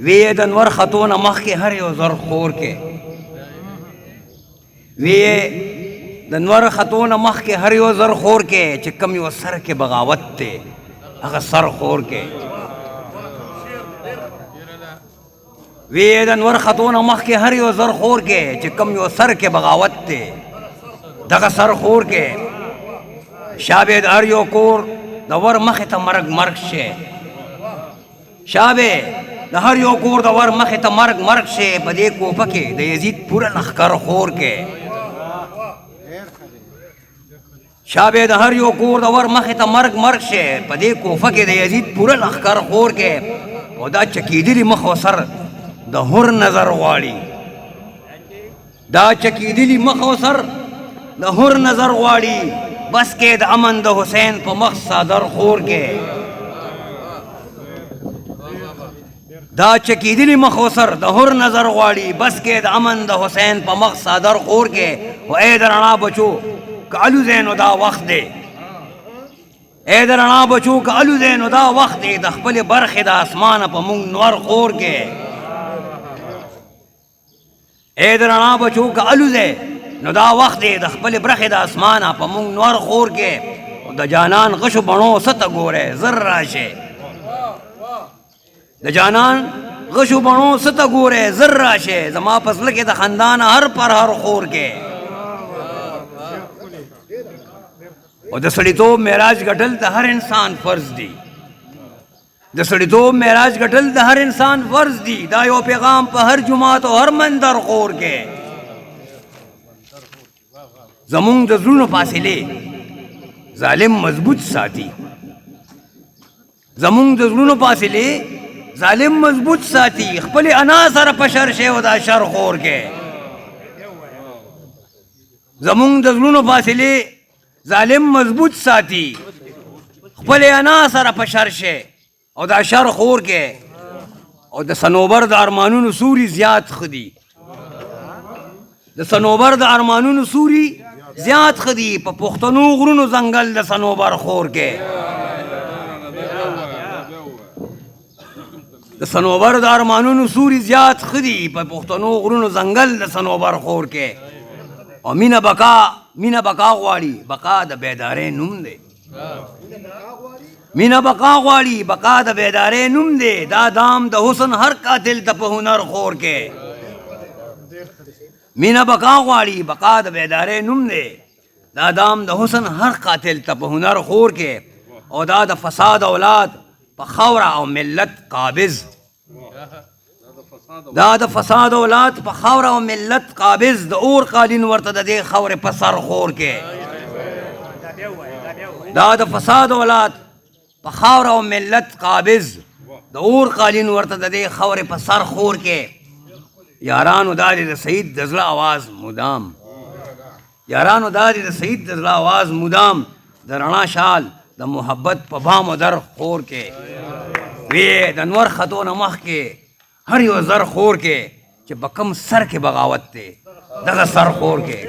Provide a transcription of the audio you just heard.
وی د انور خطونه مخکې هر یو زر خور کې وی د انور خطونه مخکې هر یو زر خور کې چې کم یو سر کې بغاوت دی هغه سر خور کې وی د انور خطونه مخکې هر یو زر خور کې چې کم یو سر کې بغاوت دی دغه سر خور کې شابه د هر یو کور د ور مخې ته مرګ شي شابه د هر یو کور د ور مخې ته مرګ شي په دې کوفه کې د یزید پوره لښکر خور کې شابه د هر یو کور د ور مخې ته مرګ شي په دې کوفه کې د یزید پوره لښکر خور کې او دا چکیدلی مخ او سر د هر نظر غواړي دا چکیدلی مخ او سر د هر نظر غواړي بس کې د امن د حسین په مخ صادر خور کې دا چکیدلی مخ او سر د هر نظر غواړي بس کې د امن د حسین په مخ صادر خور کې او اے د رڼا بچو که الوزی نو دا وخت دی اے د رڼا بچو که الوزی نو دا وخت دی د خپلې برخې د اسمانه په مونږ نور خور کې اے د رڼا بچو که الوزی نو دا وخت دی د خپلې برخې د اسمانه په مونږ نور خور کې د جانان غشو بڼو سته ګوره زر راشه د جانان غشو بڼو سته ګوره زر راشه زما په زړه کې د خندان هر پر هر خور کې او د سړیتوب معراج ګټل د هر انسان فرض دی د سړیتوب معراج ګټل د هر انسان فرض دی دا یو پیغام په هر جماعت او هر مندر خور کې زمونږ د زړونو فاصلې ظالم مضبوط ساتي زمونږ د زړونو فاصلې ظالم مضبوط ساتي خپل انا سره په شر شي او دا شر خور کې زمونږ د زړونو فاصلې ظالم مضبوط ساتي خپل انا سره په شر شي او دا شر خور کې او د سنوبر د ارمانونو سوري زیات خدي د سنوبر د ارمانونو سوري زیات خدي په پښتنو غرونو ځنګل د سنوبر خور کې د سنوبر د ارمانونو سوري زیات خدي په پښتنو غرونو ځنګل د سنوبر خور کې او مینه بقا غواړي بقا د بیدارۍ نوم دی مینه بقا غواړي بقا د بیدارۍ نوم دی دا دام د حسن هر قاتل ته په هنر خور کې مینه بقا غواړي بقا د بیدارۍ نوم دی دا دام د حسن هر قاتل ته په هنر خور کې او دا د فساد اولاد په خاوره او ملت قابض دا د فساد اولاد په خاوره او ملت قابض د اور قالین ورته د دې خاورې په سر خور کې دا د فساد اولاد په خاوره او ملت قابض د اور قالین ورته د دې خاورې په سر خور کې یارانو دا دی د سید د زړه آواز مدام یارانو دا دی د سید د زړه آواز مدام د رڼا شال د محبت په بام و در خور کې وی د انور خطونه مخکې هر یو زر خور کې چې په کم سر کې بغاوت دی دغه سر خور کې